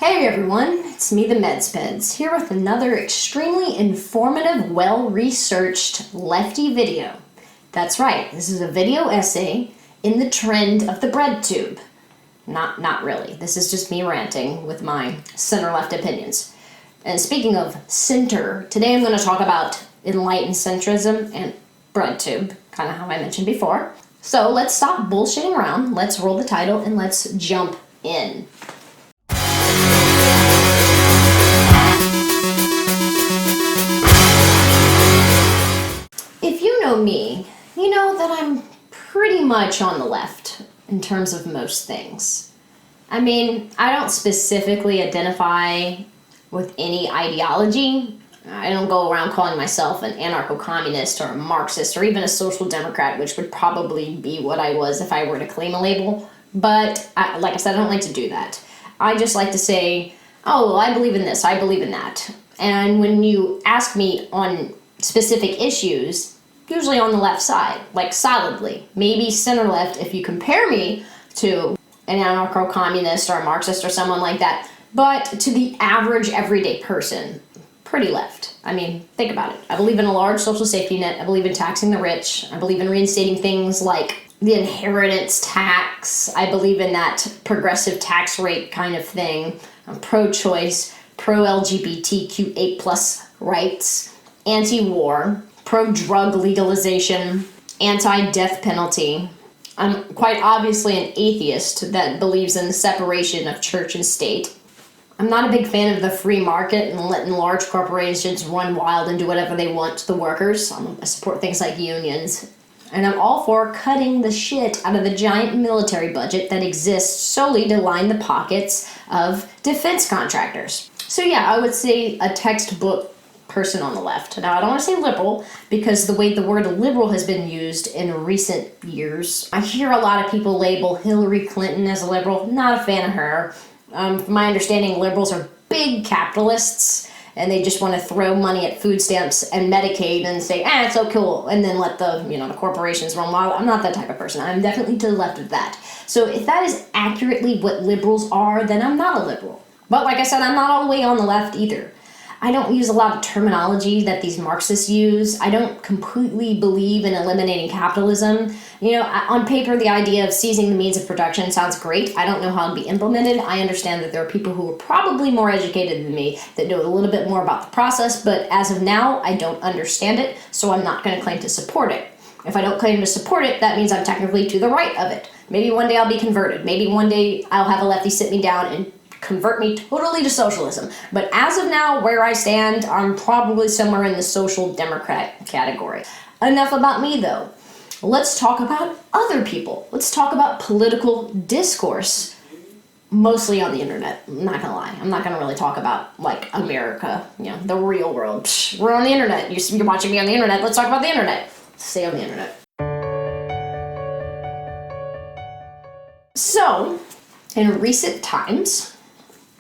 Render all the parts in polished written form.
Hey everyone, it's me, the Medspeds, here with another extremely informative, well-researched lefty video. That's right, this is a video essay in the trend of the Breadtube. Not really, this is just me ranting with my center-left opinions. And speaking of center, today I'm going to talk about Enlightened Centrism and Breadtube, kind of how I mentioned before. So let's stop bullshitting around, let's roll the title, and let's jump in. If you know me, you know that I'm pretty much on the left in terms of most things. I mean, I don't specifically identify with any ideology. I don't go around calling myself an anarcho-communist or a Marxist or even a social democrat, which would probably be what I was if I were to claim a label. But like I said, I don't like to do that. I just like to say, oh, well, I believe in this, I believe in that. And when you ask me on specific issues, usually on the left side, like solidly, maybe center left if you compare me to an anarcho-communist or a Marxist or someone like that, but to the average everyday person, pretty left. I mean, think about it. I believe in a large social safety net, I believe in taxing the rich, I believe in reinstating things like the inheritance tax, I believe in that progressive tax rate kind of thing. I'm pro-choice, pro-LGBTQ8+ rights, anti-war, pro-drug legalization, anti-death penalty. I'm quite obviously an atheist that believes in the separation of church and state. I'm not a big fan of the free market and letting large corporations run wild and do whatever they want to the workers. I support things like unions. And I'm all for cutting the shit out of the giant military budget that exists solely to line the pockets of defense contractors. So yeah, I would say a textbook person on the left. Now, I don't want to say liberal, because the way the word liberal has been used in recent years, I hear a lot of people label Hillary Clinton as a liberal. Not a fan of her. From my understanding, liberals are big capitalists, and they just want to throw money at food stamps and Medicaid and say, it's so cool, and then let the corporations run wild. I'm not that type of person. I'm definitely to the left of that. So if that is accurately what liberals are, then I'm not a liberal. But like I said, I'm not all the way on the left either. I don't use a lot of terminology that these Marxists use. I don't completely believe in eliminating capitalism. On paper, the idea of seizing the means of production sounds great. I don't know how it'll be implemented. I understand that there are people who are probably more educated than me that know a little bit more about the process, but as of now, I don't understand it, so I'm not going to claim to support it. If I don't claim to support it, that means I'm technically to the right of it. Maybe one day I'll be converted. Maybe one day I'll have a lefty sit me down and convert me totally to socialism. But as of now, where I stand, I'm probably somewhere in the social democrat category. Enough about me, though. Let's talk about other people. Let's talk about political discourse, mostly on the internet. I'm not gonna lie. I'm not gonna really talk about, like, America, the real world. We're on the internet. You're watching me on the internet. Let's talk about the internet. Stay on the internet. So, in recent times,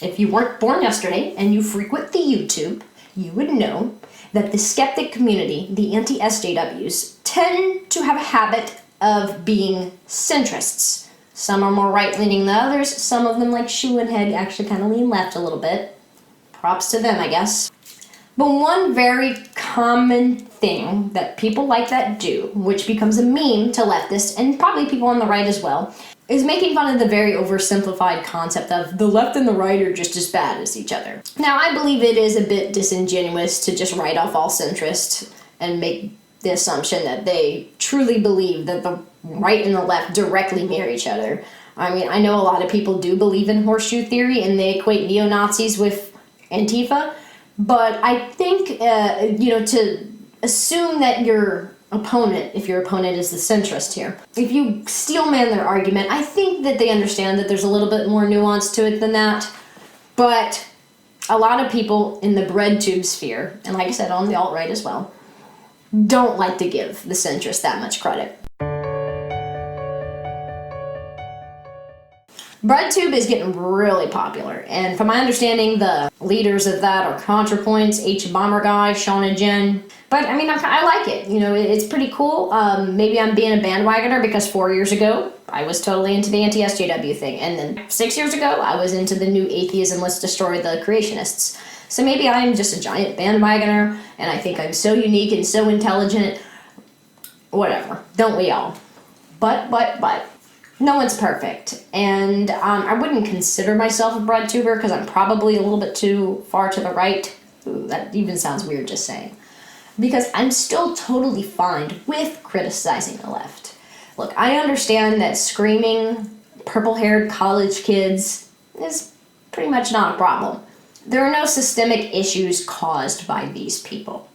if you weren't born yesterday and you frequent the YouTube, you would know that the skeptic community, the anti-SJWs, tend to have a habit of being centrists. Some are more right-leaning than others. Some of them, like Shoe and Head, actually kind of lean left a little bit. Props to them, I guess. But one very common thing that people like that do, which becomes a meme to leftists and probably people on the right as well, is making fun of the very oversimplified concept of the left and the right are just as bad as each other. Now, I believe it is a bit disingenuous to just write off all centrists and make the assumption that they truly believe that the right and the left directly mirror each other. I mean, I know a lot of people do believe in horseshoe theory and they equate neo-Nazis with Antifa, but I think, to assume that your opponent, if your opponent is the centrist here, if you steelman their argument, I think that they understand that there's a little bit more nuance to it than that. But a lot of people in the Breadtube sphere, and like I said, on the alt-right as well, don't like to give the centrist that much credit. Breadtube is getting really popular, and from my understanding, the leaders of that are ContraPoints, H-Bomber Guy, Sean and Jen. But I mean, I like it. It's pretty cool. Maybe I'm being a bandwagoner because 4 years ago, I was totally into the anti-SJW thing. And then 6 years ago, I was into the new atheism, let's destroy the creationists. So maybe I'm just a giant bandwagoner, and I think I'm so unique and so intelligent. Whatever. Don't we all? But, no one's perfect. And I wouldn't consider myself a Breadtuber because I'm probably a little bit too far to the right. Ooh, that even sounds weird just saying. Because I'm still totally fine with criticizing the left. Look, I understand that screaming purple-haired college kids is pretty much not a problem. There are no systemic issues caused by these people.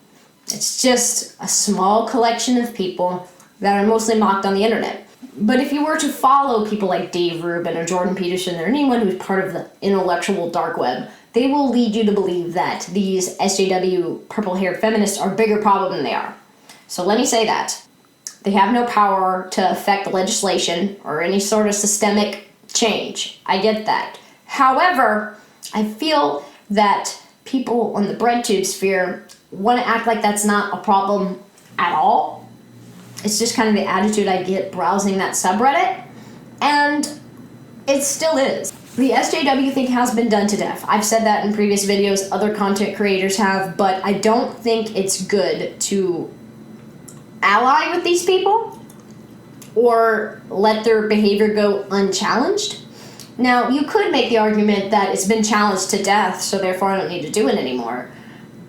It's just a small collection of people that are mostly mocked on the internet. But if you were to follow people like Dave Rubin or Jordan Peterson or anyone who's part of the intellectual dark web, they will lead you to believe that these SJW purple-haired feminists are a bigger problem than they are. So let me say that. They have no power to affect legislation or any sort of systemic change. I get that. However, I feel that people on the Breadtube sphere want to act like that's not a problem at all. It's just kind of the attitude I get browsing that subreddit, and it still is. The SJW thing has been done to death. I've said that in previous videos, other content creators have, but I don't think it's good to ally with these people or let their behavior go unchallenged. Now, you could make the argument that it's been challenged to death, so therefore I don't need to do it anymore.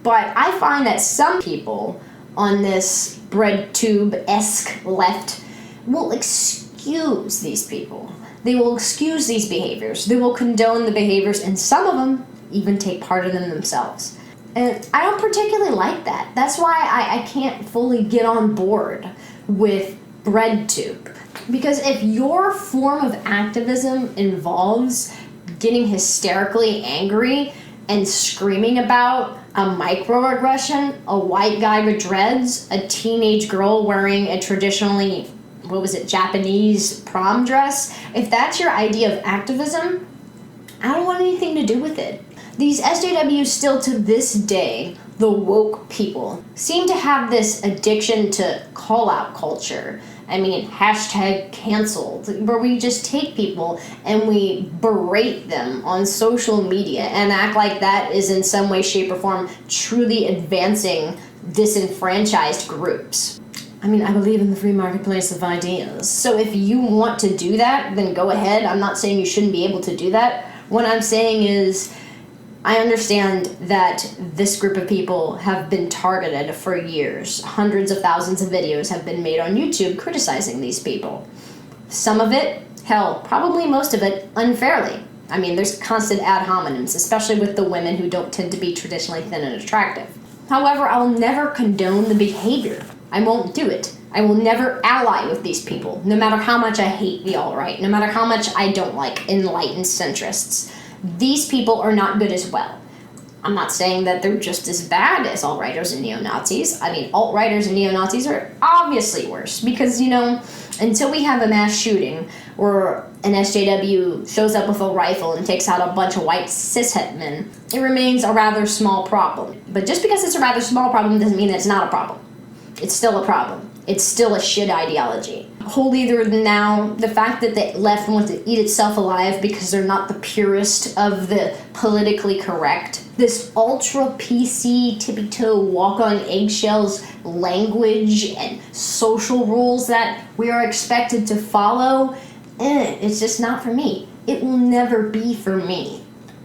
But I find that some people on this Breadtube-esque left will excuse these people. They will excuse these behaviors. They will condone the behaviors, and some of them even take part in them themselves. And I don't particularly like that. That's why I can't fully get on board with Breadtube. Because if your form of activism involves getting hysterically angry and screaming about a microaggression, a white guy with dreads, a teenage girl wearing a traditionally, Japanese prom dress, if that's your idea of activism, I don't want anything to do with it. These SJWs still to this day, the woke people, seem to have this addiction to call-out culture. I mean, hashtag canceled, where we just take people and we berate them on social media and act like that is in some way, shape, or form truly advancing disenfranchised groups. I mean, I believe in the free marketplace of ideas. So if you want to do that, then go ahead. I'm not saying you shouldn't be able to do that. What I'm saying is, I understand that this group of people have been targeted for years. Hundreds of thousands of videos have been made on YouTube criticizing these people. Some of it, hell, probably most of it, unfairly. I mean, there's constant ad hominems, especially with the women who don't tend to be traditionally thin and attractive. However, I'll never condone the behavior. I won't do it. I will never ally with these people, no matter how much I hate the alt-right, no matter how much I don't like enlightened centrists. These people are not good as well. I'm not saying that they're just as bad as alt-righters and neo-Nazis. I mean, alt-righters and neo-Nazis are obviously worse because, until we have a mass shooting where an SJW shows up with a rifle and takes out a bunch of white cishet men, it remains a rather small problem. But just because it's a rather small problem doesn't mean that it's not a problem. It's still a problem. It's still a shit ideology. Holier than thou, the fact that the left wants to eat itself alive because they're not the purest of the politically correct. This ultra PC, tippy-toe, walk on eggshells language and social rules that we are expected to follow, it's just not for me. It will never be for me.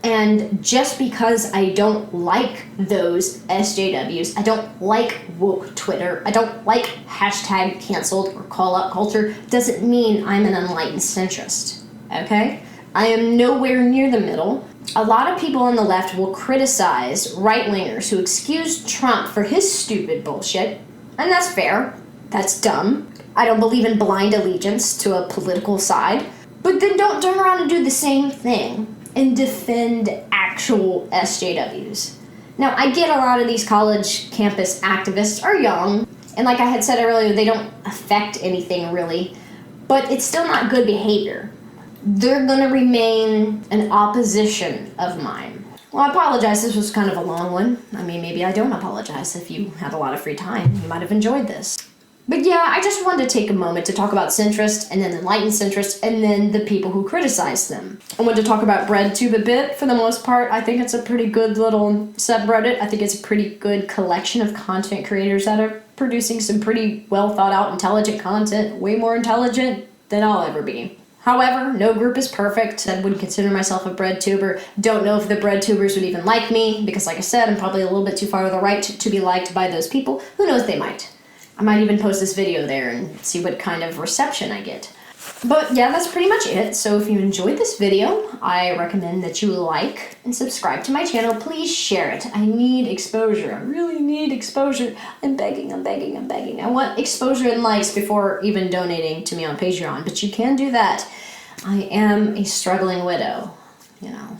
And just because I don't like those SJWs, I don't like woke Twitter, I don't like hashtag canceled or call-out culture, doesn't mean I'm an enlightened centrist, okay? I am nowhere near the middle. A lot of people on the left will criticize right-wingers who excuse Trump for his stupid bullshit, and that's fair. That's dumb. I don't believe in blind allegiance to a political side, but then don't turn around and do the same thing and defend actual SJWs. Now, I get a lot of these college campus activists are young, and like I had said earlier, they don't affect anything really, but it's still not good behavior. They're gonna remain an opposition of mine. Well, I apologize, this was kind of a long one. I mean, maybe I don't apologize. If you had a lot of free time, you might have enjoyed this. But yeah, I just wanted to take a moment to talk about centrist and then enlightened centrist and then the people who criticize them. I wanted to talk about Breadtube a bit. For the most part, I think it's a pretty good little subreddit. I think it's a pretty good collection of content creators that are producing some pretty well thought out, intelligent content, way more intelligent than I'll ever be. However, no group is perfect. I wouldn't consider myself a Breadtuber. Don't know if the Breadtubers would even like me, because like I said, I'm probably a little bit too far to the right to be liked by those people. Who knows, they might. I might even post this video there and see what kind of reception I get. But yeah, that's pretty much it. So if you enjoyed this video, I recommend that you like and subscribe to my channel. Please share it. I need exposure. I really need exposure. I'm begging. I want exposure and likes before even donating to me on Patreon, but you can do that. I am a struggling widow, you know.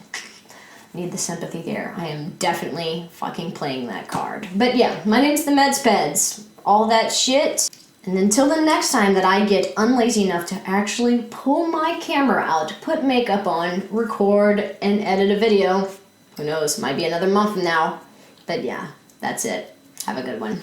Need the sympathy there. I am definitely fucking playing that card. But yeah, my name's the Medspeds. All that shit. And until the next time that I get unlazy enough to actually pull my camera out, put makeup on, record, and edit a video, who knows, might be another month from now. But yeah, that's it. Have a good one.